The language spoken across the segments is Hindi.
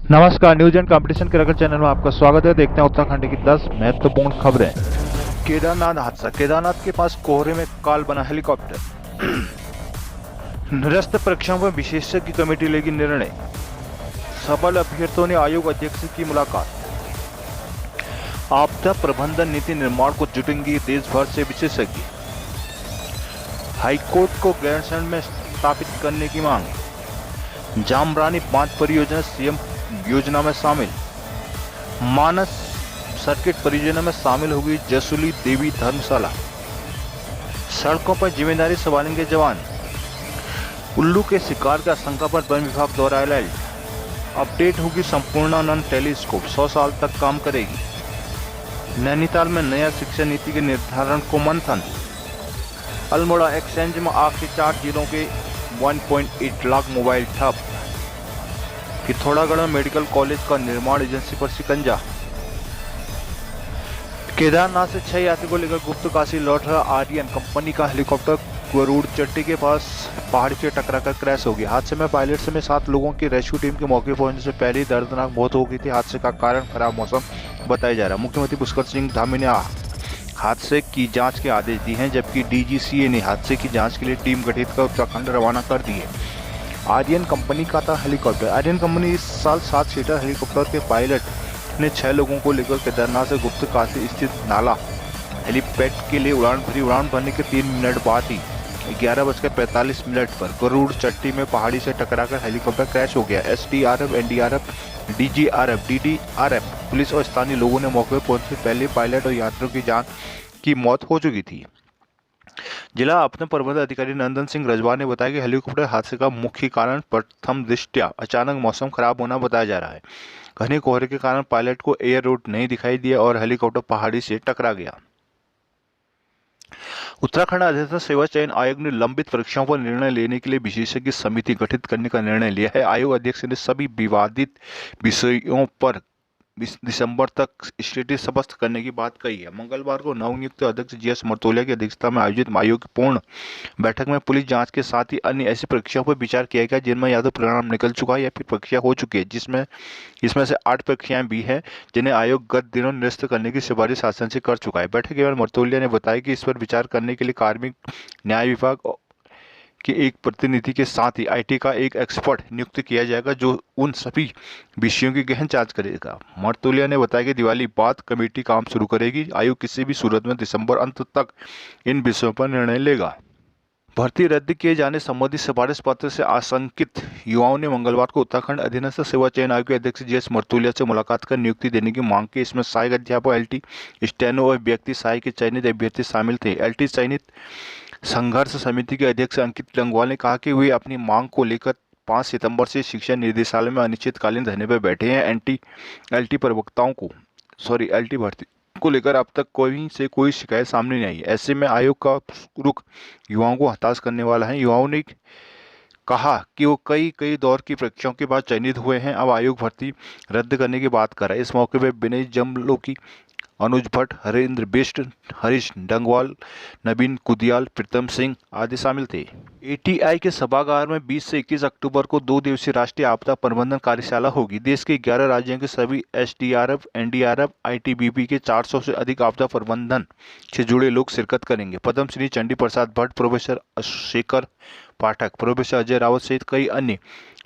नमस्कार, न्यूज एंड कंपटीशन के रगड़ चैनल में आपका स्वागत है। देखते हैं उत्तराखंड की 10 महत्वपूर्ण खबरें। केदारनाथ हादसा। केदारनाथ के पास कोहरे में काल बना हेलीकॉप्टर। निरस्त परीक्षाओं में विशेषज्ञ कमेटी लेगी निर्णय। सफल अभ्यर्थियों ने आयोग अध्यक्ष से की मुलाकात। आपदा प्रबंधन नीति निर्माण को जुटेंगे देश भर से विशेषज्ञ। हाईकोर्ट को गैरसैंण में स्थापित करने की मांग। जामरानी बांध परियोजना सीएम योजना में शामिल। मानस सर्किट परियोजना में शामिल होगी जसुली देवी धर्मशाला। सड़कों पर जिम्मेदारी संभालेंगे जवान। उल्लू के शिकार की आशंका पर वन विभाग द्वारा अलर्ट। अपडेट होगी संपूर्णानंद टेलीस्कोप, 100 साल तक काम करेगी। नैनीताल में नया शिक्षा नीति के निर्धारण को मंथन। अल्मोड़ा एक्सचेंज में आग से 4 जिलों के 1.8 लाख मोबाइल ठप। पिथौरागढ़ में मेडिकल कॉलेज का निर्माण एजेंसी पर शिकंजा। केदारनाथ से 6 यात्री को लेकर गुप्त काशी लौट रहा आर्यन कंपनी का हेलीकॉप्टर गरुड़ चट्टी के पास पहाड़ी से टकराकर क्रैश हो गया। हादसे में पायलट समेत 7 लोगों की रेस्क्यू टीम के मौके पहुंचने से पहले ही दर्दनाक मौत हो गई थी। हादसे का कारण खराब मौसम बताया जा रहा है। मुख्यमंत्री पुष्कर सिंह धामी ने हादसे की जांच के आदेश दिए हैं, जबकि डीजीसीए ने हादसे की जांच के लिए टीम गठित कर उत्तराखंड रवाना कर दी है। आर्यन कंपनी का था हेलीकॉप्टर। आर्यन कंपनी इस साल 7 सीटर हेलीकॉप्टर के पायलट ने 6 लोगों को लेकर केदारनाथ से गुप्त काशी स्थित नाला हेलीपैड के लिए उड़ान भरी। उड़ान भरने के 3 मिनट बाद ही 11:45 पर गरुड़ चट्टी में पहाड़ी से टकराकर हेलीकॉप्टर क्रैश हो गया। एसडीआरएफ, एनडीआरएफ, डीजीआरएफ, डीडीआरएफ, पुलिस और स्थानीय लोगों ने मौके पर पहुंचने से पहले पायलट और यात्रियों की जान की मौत हो चुकी थी। जिला आपदा प्रबंधन अधिकारी नंदन सिंह रजवा ने बताया कि हेलीकॉप्टर हादसे का मुख्य कारण प्रथम दृष्टया अचानक मौसम खराब होना बताया जा रहा है। घने कोहरे के कारण पायलट को एयर रूट नहीं दिखाई दिया और हेलीकॉप्टर पहाड़ी से टकरा गया। उत्तराखंड अधिवक्ता सेवा चयन आयोग ने लंबित परीक्षाओं पर निर्णय लेने के लिए विशेषज्ञ समिति गठित करने का निर्णय लिया है। आयोग अध्यक्ष ने सभी विवादित विषयों पर दिसंबर तक स्थिति स्पष्ट करने की बात कही है। मंगलवार को नवनियुक्त अध्यक्ष जीएस मर्तोलिया की अध्यक्षता में आयोजित आयोग की पूर्ण बैठक में पुलिस जांच के साथ ही अन्य ऐसी परीक्षाओं पर विचार किया गया जिनमें या तो परिणाम निकल चुका है या फिर परीक्षा हो चुकी है, इसमें से 8 परीक्षाएं भी हैं जिन्हें आयोग गत दिनों निरस्त करने की सिफारिश शासन से कर चुका है। बैठक के बाद मर्तोलिया ने बताया कि इस पर विचार करने के लिए कार्मिक न्याय विभाग के एक प्रतिनिधि के साथ ही आईटी का एक एक्सपर्ट नियुक्त किया जाएगा जो उन सभी विषयों की गहन जांच करेगा। मर्तोलिया ने बताया कि दिवाली बाद कमेटी काम शुरू करेगी। आयोग किसी भी सूरत में दिसंबर अंत तक इन विषयों पर निर्णय लेगा। भर्ती रद्द किए जाने संबंधी सिफारिश पत्र से आशंकित युवाओं ने मंगलवार को उत्तराखंड अधीनस्थ सेवा चयन आयोग के अध्यक्ष जीएस मर्तोलिया से मुलाकात कर नियुक्ति देने की मांग की। इसमें सहायक अध्यापक, एलटी, स्टेनो और व्यक्ति सहायक के चयनित अभ्यर्थी शामिल थे। एलटी चयनित संघर्ष समिति के अध्यक्ष अंकित लंगवाल ने कहा कि वे अपनी मांग को लेकर 5 सितंबर से शिक्षा निदेशालय में अनिश्चितकालीन धरने पर बैठे हैं। एलटी भर्ती को लेकर अब तक कोई शिकायत सामने नहीं आई। ऐसे में आयोग का रुख युवाओं को हताश करने वाला है। युवाओं ने कहा कि वो कई दौर की परीक्षाओं के बाद चयनित हुए हैं, अब आयोग भर्ती रद्द करने की बात कर रहा है। इस मौके पर विनय जमलोकी, अनुज भट्ट, हरेंद्र बिष्ट, हरीश डंगवाल, नवीन कुदियाल, प्रीतम सिंह आदि शामिल थे। एटीआई के सभागार में 20 से 21 अक्टूबर को 2 दिवसीय राष्ट्रीय आपदा प्रबंधन कार्यशाला होगी। देश के 11 राज्यों के सभी एसडीआरएफ, एनडीआरएफ, आईटीबीपी के 400 से अधिक आपदा प्रबंधन से जुड़े लोग शिरकत करेंगे। पद्मश्री चंडी प्रसाद भट्ट, प्रोफेसर शेखर पाठक, प्रोफेसर अजय रावत सहित कई अन्य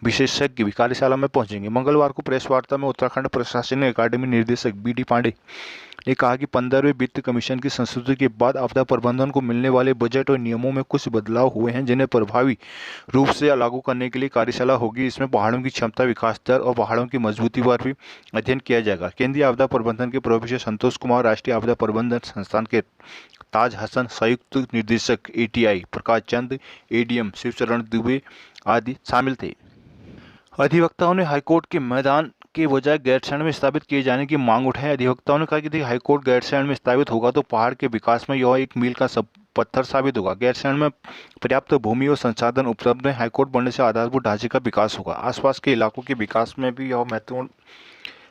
विशेषज्ञ भी कार्यशाला में पहुंचेंगे। मंगलवार को प्रेस वार्ता में उत्तराखंड प्रशासनिक अकादमी निदेशक बीडी पांडे ने कहा कि 15वें वित्त कमीशन की संस्तुति के बाद आपदा प्रबंधन को मिलने वाले बजट और नियमों में कुछ बदलाव हुए हैं जिन्हें प्रभावी रूप से लागू करने के लिए कार्यशाला होगी। इसमें पहाड़ों की क्षमता, विकास दर और पहाड़ों की मजबूती पर भी अध्ययन किया जाएगा। केंद्रीय आपदा प्रबंधन के प्रोफेसर संतोष कुमार, राष्ट्रीय आपदा प्रबंधन संस्थान के ताज हसन, संयुक्त निदेशक एटीआई प्रकाश चंद, एडीएम शिवचरण दुबे आदि शामिल थे। अधिवक्ताओं ने हाईकोर्ट के मैदान के बजाय गैरसैंण में स्थापित किए जाने की मांग उठाई। अधिवक्ताओं ने कहा कि हाईकोर्ट गैरसैंण में स्थापित होगा तो पहाड़ के विकास में यह एक मील का पत्थर साबित होगा। गैरसैंण में पर्याप्त भूमि और संसाधन उपलब्ध है। हाईकोर्ट बनने से आधारभूत ढांचे का विकास होगा। आसपास के इलाकों के विकास में भी यह महत्वपूर्ण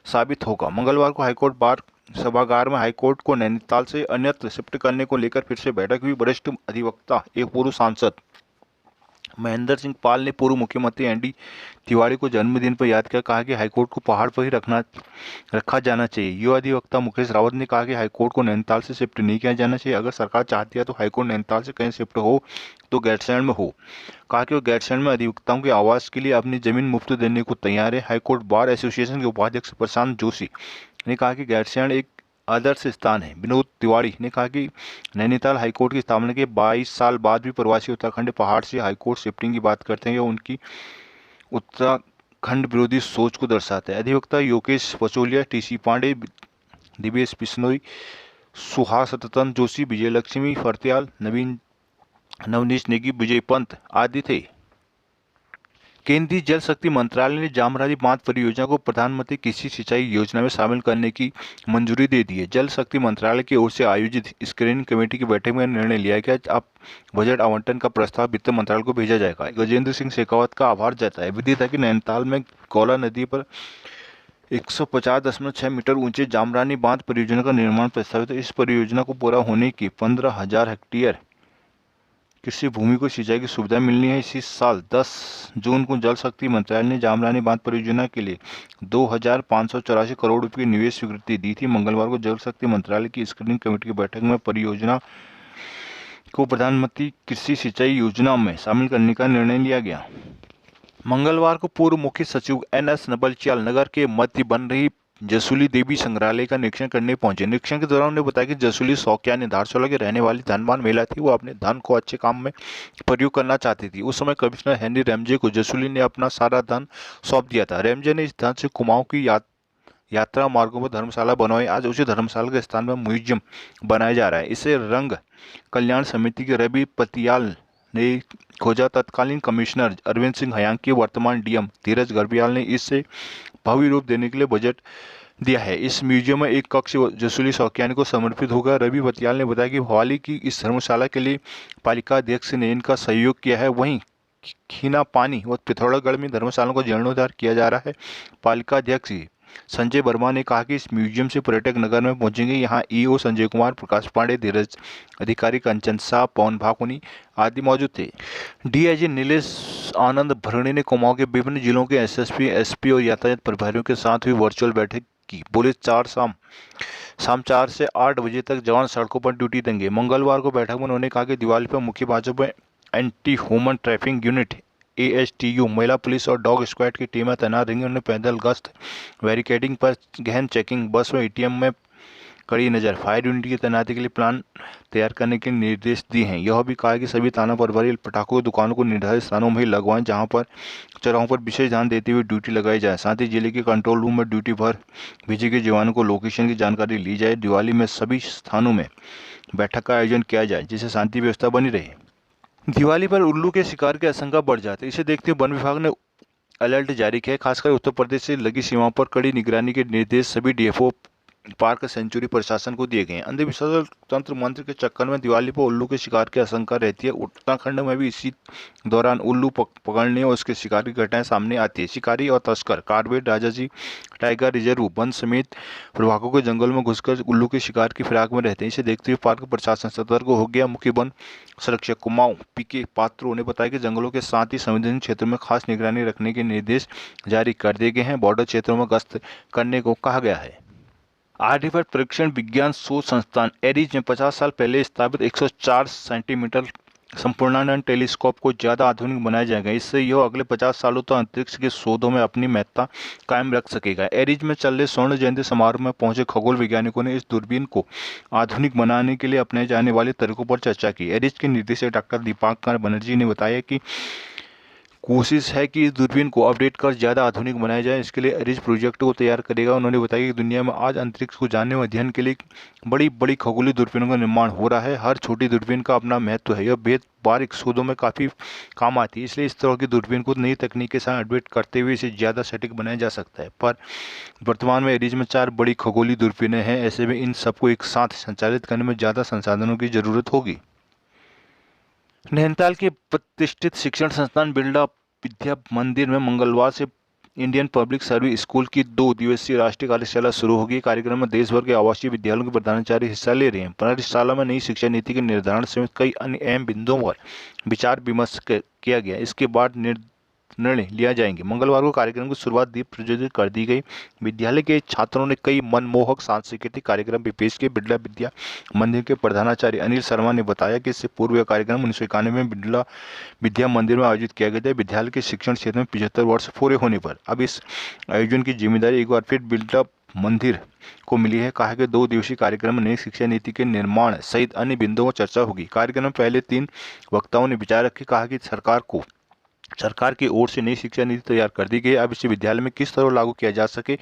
साबित होगा। मंगलवार को हाईकोर्ट बार सभागार में हाईकोर्ट को नैनीताल से अन्यत्र शिफ्ट करने को लेकर फिर से बैठक हुई। वरिष्ठ अधिवक्ता, एक पूर्व सांसद महेंद्र सिंह पाल ने पूर्व मुख्यमंत्री एनडी तिवारी को जन्मदिन पर याद किया, कहा कि हाईकोर्ट को पहाड़ पर ही रखा जाना चाहिए। युवा अधिवक्ता मुकेश रावत ने कहा कि हाईकोर्ट को नैनीताल से शिफ्ट नहीं किया जाना चाहिए। अगर सरकार चाहती है तो हाईकोर्ट नैनीताल से कहीं शिफ्ट हो तो गैरसैंण में हो। कहा कि वो गैरसैंण में अधिवक्ताओं के आवास के लिए अपनी जमीन मुफ्त देने को तैयार है। हाईकोर्ट बार एसोसिएशन के उपाध्यक्ष प्रशांत जोशी ने कहा कि गैरसैंण एक आदर्श स्थान है। विनोद तिवारी ने कहा कि नैनीताल हाईकोर्ट की स्थापना के 22 साल बाद भी प्रवासी उत्तराखंड पहाड़ से हाईकोर्ट शिफ्टिंग की बात करते हैं। यह उनकी उत्तराखंड विरोधी सोच को दर्शाता है। अधिवक्ता योगेश पचौलिया, टीसी पांडे, दिवेश बिश्नोई, सुहास रतन जोशी, विजयलक्ष्मी फरत्याल, नवनीश नेगी, विजय पंत आदि थे। केंद्रीय जल शक्ति मंत्रालय ने जामरानी बांध परियोजना को प्रधानमंत्री कृषि सिंचाई योजना में शामिल करने की मंजूरी दे दी है। जल शक्ति मंत्रालय की ओर से आयोजित स्क्रीनिंग कमेटी की बैठक में निर्णय लिया गया कि अब बजट आवंटन का प्रस्ताव वित्त मंत्रालय को भेजा जाएगा। गजेंद्र सिंह शेखावत का आभार जताया। विदित है कि नैनीताल में कौला नदी पर 150.6 मीटर ऊंचे जामरानी बांध परियोजना का निर्माण प्रस्तावित है। इस परियोजना को पूरा होने की 15,000 हेक्टेयर कृषि भूमि को सिंचाई की सुविधा मिलनी है। इसी साल 10 जून को जल शक्ति मंत्रालय ने जामरानी बांध परियोजना के लिए 2,584 करोड़ रुपए की निवेश स्वीकृति दी थी। मंगलवार को जल शक्ति मंत्रालय की स्क्रीनिंग कमेटी की बैठक में परियोजना को प्रधानमंत्री कृषि सिंचाई योजना में शामिल करने का निर्णय लिया गया। मंगलवार को पूर्व मुख्य सचिव NS नवलचियाल नगर के मध्य बन रही जसूली देवी संग्रहालय का निरीक्षण करने पहुंचे। निरीक्षण के दौरान उन्होंने बताया कि जसूली सौक्यानी धारचूला की रहने वाली धनवान महिला थी। वो अपने धन को अच्छे काम में प्रयोग करना चाहती थी। उस समय कमिश्नर हेनरी रैमजे को जसूली ने अपना सारा धन सौंप दिया था। रैमजे ने इस धन से कुमाऊं की यात्रा मार्गों पर धर्मशाला बनवाई। आज उसी धर्मशाला के स्थान पर म्यूजियम बनाया जा रहा है। इसे रंग कल्याण समिति के रवि पतियाल ने खोजा। तत्कालीन कमिश्नर अरविंद सिंह हयांग के वर्तमान डीएम धीरज गर्ब्याल ने इससे भव्य रूप देने के लिए बजट दिया है। इस म्यूजियम में एक कक्ष जसूली सौक्यानी को समर्पित होगा। रवि पतियाल ने बताया कि भवाली की इस धर्मशाला के लिए पालिका अध्यक्ष ने इनका सहयोग किया है। वहीं खीना पानी व पिथौरागढ़ में धर्मशालाओं का जीर्णोद्धार किया जा रहा है। पालिका अध्यक्ष संजय वर्मा ने कहा कि इस म्यूजियम से पर्यटक नगर में पहुंचेंगे। यहाँ ईओ संजय कुमार, प्रकाश पांडे, धीरज अधिकारी, कंचन शाह, पवन भाकुनी आदि मौजूद थे। डीआईजी नीलेश आनंद भरणी ने कुमाऊं के विभिन्न जिलों के एसएसपी, एसपी और यातायात प्रभारियों के साथ हुई वर्चुअल बैठक की। बोले शाम 4 से 8 बजे तक जवान सड़कों पर ड्यूटी देंगे। मंगलवार को बैठक में उन्होंने कहा कि दिवाली पर मुख्य बातों पर anti human trafficking unit ASTU, महिला पुलिस और डॉग स्क्वाड की टीमें तैनात रहेंगी। उन्होंने पैदल गश्त, बैरिकेडिंग पर गहन चेकिंग, बस व ATM में कड़ी नज़र, फायर यूनिट की तैनाती के लिए प्लान तैयार करने के निर्देश दिए हैं। यह भी कहा कि सभी थाना प्रभारी पटाखों की दुकानों को निर्धारित स्थानों में ही लगवाएं, जहां पर चौराहों पर विशेष ध्यान देते हुए ड्यूटी लगाई जाए। साथ ही जिले के कंट्रोल रूम में ड्यूटी भर भेजे गए जवानों को लोकेशन की जानकारी ली जाए। दिवाली में सभी स्थानों में बैठक का आयोजन किया जाए, जिससे शांति व्यवस्था बनी रहे। दिवाली पर उल्लू के शिकार की आशंका बढ़ जाती है। इसे देखते हुए वन विभाग ने अलर्ट जारी किया है। खासकर उत्तर प्रदेश से लगी सीमाओं पर कड़ी निगरानी के निर्देश सभी DFO, पार्क सेंचुरी प्रशासन को दिए गए हैं। अंधविश्वास और तंत्र मंत्र के चक्कर में दिवाली पर उल्लू के शिकार की आशंका रहती है। उत्तराखंड में भी इसी दौरान उल्लू पकड़ने और उसके शिकार की घटनाएं सामने आती है। शिकारी और तस्कर कार्बेट, राजाजी टाइगर रिजर्व, वन समेत प्रभागों के जंगल में घुसकर उल्लू के शिकार की फिराक में रहते हैं। इसे देखते हुए पार्क प्रशासन सतर्क हो गया। मुख्य वन संरक्षक कुमाऊं PK पात्रों ने बताया कि जंगलों के साथ ही संवेदनशील क्षेत्रों में खास निगरानी रखने के निर्देश जारी कर दिए गए हैं। बॉर्डर क्षेत्रों में गश्त करने को कहा गया है। आर्यभट्ट परीक्षण विज्ञान शोध संस्थान एरीज में 50 साल पहले स्थापित 104 सेंटीमीटर संपूर्णानंद टेलीस्कोप को ज्यादा आधुनिक बनाया जाएगा। इससे यह अगले 50 सालों तक अंतरिक्ष के शोधों में अपनी महत्ता कायम रख सकेगा। एरीज में चल रहे स्वर्ण जयंती समारोह में पहुंचे खगोल वैज्ञानिकों ने इस दूरबीन को आधुनिक बनाने के लिए अपनाए जाने वाले तरीकों पर चर्चा की। एरीज के निदेशक डॉक्टर दीपांकर बनर्जी ने बताया कि कोशिश है कि इस दूरबीन को अपडेट कर ज़्यादा आधुनिक बनाया जाए। इसके लिए एरिज प्रोजेक्ट को तैयार करेगा। उन्होंने बताया कि दुनिया में आज अंतरिक्ष को जानने व अध्ययन के लिए बड़ी बड़ी खगोलीय दूरबीनों का निर्माण हो रहा है। हर छोटी दूरबीन का अपना महत्व है। यह बेहद बारीक शोधों में काफ़ी काम आती है। इसलिए इस तरह की दूरबीन को नई तकनीक के साथ अपडेट करते हुए इसे ज़्यादा सटीक बनाया जा सकता है। पर वर्तमान में एरिज में 4 बड़ी खगोलीय दूरबीनें हैं। ऐसे में इन सबको एक साथ संचालित करने में ज़्यादा संसाधनों की जरूरत होगी। नैनीताल के प्रतिष्ठित शिक्षण संस्थान बिरला विद्या मंदिर में मंगलवार से इंडियन पब्लिक सर्विस स्कूल की 2 दिवसीय राष्ट्रीय कार्यशाला शुरू होगी। कार्यक्रम में देश भर के आवासीय विद्यालयों के प्रधानाचार्य हिस्सा ले रहे हैं। कार्यशाला में नई शिक्षा नीति के निर्धारण समेत कई अन्य अहम बिंदुओं पर विचार विमर्श किया गया। इसके बाद निर्णय लिया जाएंगे। मंगलवार को कार्यक्रम की शुरुआत दीप प्रज्वलित कर दी गई। विद्यालय के छात्रों ने कई मनमोहक सांस्कृतिक कार्यक्रम भी पेश किए। बिरला विद्या मंदिर के प्रधानाचार्य अनिल शर्मा ने बताया कि इससे पूर्व यह कार्यक्रम 1991 में बिरला विद्या मंदिर में आयोजित किया गया था। विद्यालय के शिक्षण क्षेत्र में 75 वर्ष पूरे होने पर अब इस आयोजन की जिम्मेदारी एक बार फिर बिरला मंदिर को मिली है। कहा कि 2 दिवसीय कार्यक्रम में नई शिक्षा नीति के निर्माण सहित अन्य बिंदुओं पर चर्चा होगी। कार्यक्रम में पहले 3 वक्ताओं ने विचार रखे। कहा कि सरकार की ओर से नई शिक्षा नीति तैयार कर दी गई है। अब इसे विद्यालय में किस तरह लागू किया जा सके,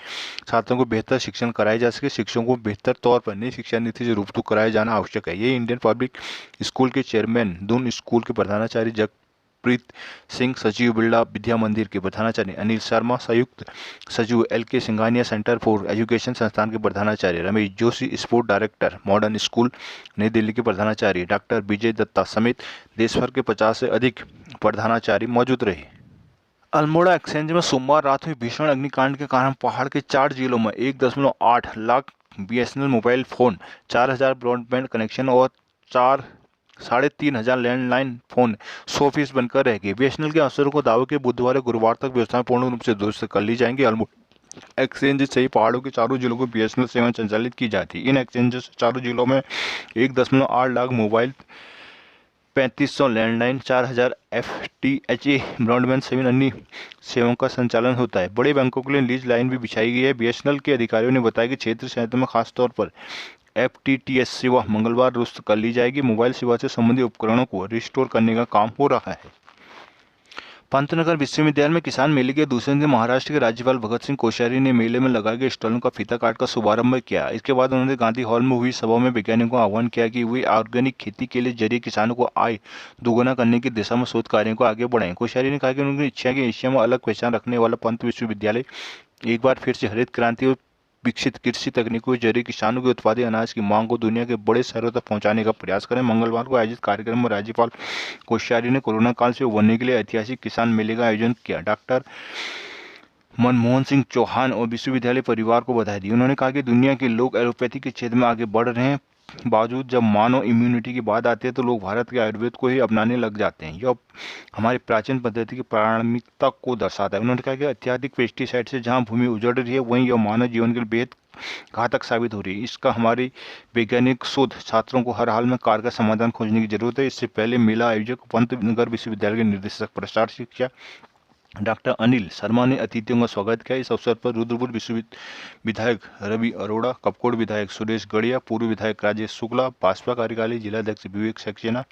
छात्रों को बेहतर शिक्षण कराया जा सके, शिक्षकों को बेहतर तौर पर नई शिक्षा नीति से रूबरू कराया जाना आवश्यक है। ये इंडियन पब्लिक स्कूल के चेयरमैन, दून स्कूल के प्रधानाचार्य जगप्रीत सिंह, सचिव बिरला विद्या मंदिर के प्रधानाचार्य अनिल शर्मा, संयुक्त सचिव LK Singhania, centre for education संस्थान के प्रधानाचार्य Ramesh Joshi, sport director modern school नई दिल्ली के प्रधानाचार्य डॉक्टर विजय दत्ता समेत देश भर के 50 से अधिक प्रधानाचार्य मौजूद रहे। अल्मोड़ा एक्सचेंज में सोमवार रात हुई भीषण अग्निकांड के कारण पहाड़ के 4 जिलों में 1.8 lakh BSNL mobile phone, 4000 broadband connection और 3,500 लैंडलाइन फोन 100% बनकर रह गए। BSNL के अफसरों को दावे के बुधवार और गुरुवार तक व्यवस्थाएं पूर्ण रूप से दुरुस्त कर ली जाएंगी। अल्मोड़ा एक्सचेंज सही पहाड़ों के चारों जिलों को BSNL सेवाएं संचालित की जाती। इन एक्सचेंज से चारों जिलों में 1.8 lakh mobile, 3500 landline, 4000 FTTH broadband सभी अन्य सेवाओं का संचालन होता है। बड़े बैंकों के लिए लीज लाइन भी बिछाई गई है। BSNL के अधिकारियों ने बताया कि क्षेत्र में खासतौर पर FTTH सेवा मंगलवार दुरुस्त कर ली जाएगी। मोबाइल सेवा से संबंधित उपकरणों को रिस्टोर करने का काम हो रहा है। पंतनगर विश्वविद्यालय में किसान मेले के दूसरे दिन महाराष्ट्र के राज्यपाल भगत सिंह कोश्यारी ने मेले में लगाए गए स्टॉलों का फीता काट कर शुभारंभ किया। इसके बाद उन्होंने गांधी हॉल में हुई सभा में वैज्ञानिकों का आह्वान किया कि वे ऑर्गेनिक खेती के लिए जरिए किसानों को आय दोगुना करने की दिशा में शोध कार्यों को आगे बढ़ाएं। कोश्यारी ने कहा कि उनकी इच्छा है कि एशिया में अलग पहचान रखने वाला पंत विश्वविद्यालय एक बार फिर से हरित क्रांति और विकसित कृषि तकनीकों के जरिए किसानों के उत्पादित अनाज की मांग को दुनिया के बड़े शहरों तक पहुंचाने का प्रयास करें। मंगलवार को आयोजित कार्यक्रम में राज्यपाल कोश्यारी ने कोरोना काल से उबरने के लिए ऐतिहासिक किसान मेले का आयोजन किया। डॉक्टर मनमोहन सिंह चौहान और विश्वविद्यालय परिवार को बधाई दी। उन्होंने कहा कि दुनिया के लोग एलोपैथी के क्षेत्र में आगे बढ़ रहे हैं। बावजूद जब मानव इम्यूनिटी की बात आती है तो लोग भारत के आयुर्वेद को ही अपनाने लग जाते हैं। यह हमारी प्राचीन पद्धति की प्रामाणिकता को दर्शाता है। उन्होंने कहा कि अत्यधिक पेस्टिसाइड से जहां भूमि उजड़ रही है वहीं यह मानव जीवन के लिए बेहद घातक साबित हो रही है। इसका हमारी वैज्ञानिक शोध छात्रों को हर हाल में कारगर समाधान खोजने की जरूरत है। इससे पहले मेला आयोजक पंतनगर विश्वविद्यालय के निदेशक प्रसार शिक्षा डॉक्टर अनिल शर्मा ने अतिथियों का स्वागत किया। इस अवसर पर रुद्रपुर विधायक रवि अरोड़ा, कपकोट विधायक सुरेश गढ़िया, पूर्व विधायक राजेश शुक्ला, भाजपा कार्यकारिणी जिलाध्यक्ष विवेक सक्सेना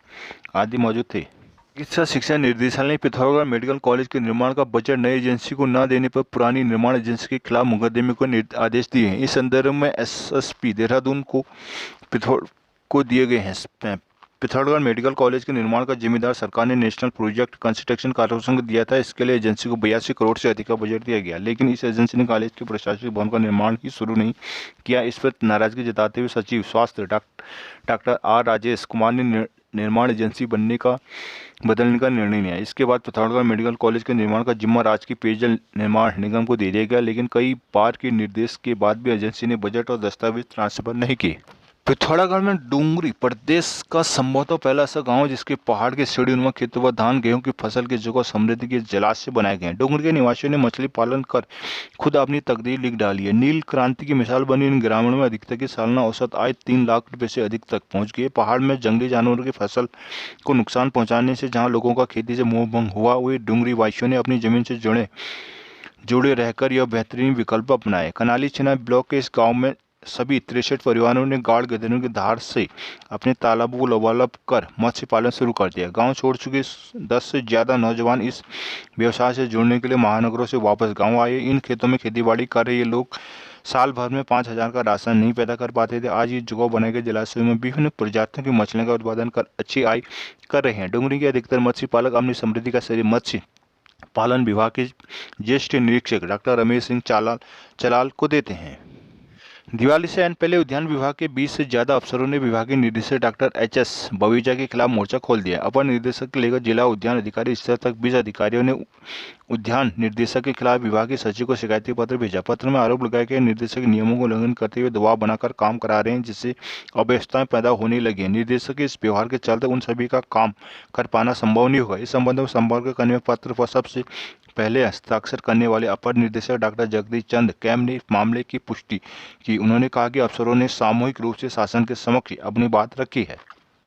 आदि मौजूद थे। चिकित्सा शिक्षा निर्देशालय ने पिथौरागढ़ मेडिकल कॉलेज के निर्माण का बजट नई एजेंसी को न देने पर पुरानी निर्माण एजेंसी के खिलाफ मुकदमे को आदेश दिए हैं। इस संदर्भ में SSP देहरादून को दिए गए हैं। पिथौरागढ़ मेडिकल कॉलेज के निर्माण का जिम्मेदार सरकार ने नेशनल प्रोजेक्ट कंस्ट्रक्शन कॉर्पोरेशन को दिया था। इसके लिए एजेंसी को 82 करोड़ से अधिक का बजट दिया गया, लेकिन इस एजेंसी ने कॉलेज के प्रशासनिक भवन का निर्माण ही शुरू नहीं किया। इस पर नाराजगी जताते हुए सचिव स्वास्थ्य डॉक्टर R राजेश कुमार ने निर्माण एजेंसी बदलने का निर्णय लिया। इसके बाद पिथौरागढ़ मेडिकल कॉलेज के निर्माण का जिम्मा राज्य की पेयजल निर्माण निगम को दे दिया गया, लेकिन कई बार के निर्देश के बाद भी एजेंसी ने बजट और दस्तावेज ट्रांसफर नहीं किए। पिथौरागढ़ में डूंगरी प्रदेश का संभवतः पहला ऐसा गांव जिसके पहाड़ के सीढ़ीनुमा खेतों व धान गेहूं की फसल की जगह समृद्धि के जलाशय बनाए गए हैं। डूंगरी के निवासियों ने मछली पालन कर खुद अपनी तकदीर लिख डाली है। नील क्रांति की मिसाल बनी इन ग्रामीणों में अधिकतर की सालाना औसत आय 3 लाख रुपए से अधिक तक पहुंच गई। पहाड़ में जंगली जानवरों की फसल को नुकसान पहुंचाने से जहाँ लोगों का खेती से मोह भंग हुआ, वही डूंगरी वासियों ने अपनी जमीन से जुड़े रहकर यह बेहतरीन विकल्प अपनाए। कनाली छिना ब्लॉक के इस गाँव में सभी 63 परिवारों ने गाड़ गदरों की धार से अपने तालाबों को लबालब कर मत्स्य पालन शुरू कर दिया। गांव छोड़ चुके 10 से ज़्यादा नौजवान इस व्यवसाय से जुड़ने के लिए महानगरों से वापस गांव आए। इन खेतों में खेतीबाड़ी कर रहे ये लोग साल भर में 5000 का राशन नहीं पैदा कर पाते थे। आज ये जगह बनाए गए जलाशयों में विभिन्न प्रजातियों की मछलियों का उत्पादन कर अच्छी आय कर रहे हैं। डूंगरी के अधिकतर मत्स्य पालक अपनी समृद्धि का श्रेय मत्स्य पालन विभाग के ज्येष्ठ निरीक्षक डॉक्टर रमेश सिंह चलाल को देते हैं। दिवाली से आने पहले उद्यान विभाग के 20 से ज्यादा अफसरों ने विभागीय निदेशक डॉक्टर एच.एस. बवीजा के खिलाफ मोर्चा खोल दिया। अपर निदेशक से लेकर जिला उद्यान अधिकारी स्तर तक 20 अधिकारियों ने उद्यान निदेशक के खिलाफ विभागीय सचिव को शिकायती पत्र भेजा। पत्र में आरोप लगाया कि निदेशक नियमों का उल्लंघन करते हुए दबाव बनाकर काम करा रहे हैं, जिससे अव्यवस्थाएं पैदा होने लगी हैं। निदेशक के इस व्यवहार के चलते उन सभी का काम कर पाना संभव नहीं होगा। इस संबंध में संपर्क करने में पत्र पर सबसे पहले हस्ताक्षर करने वाले अपर निदेशक डॉक्टर जगदीश चंद कैम ने मामले की पुष्टि की। उन्होंने कहा कि अफसरों ने सामूहिक रूप से शासन के समक्ष अपनी बात रखी है।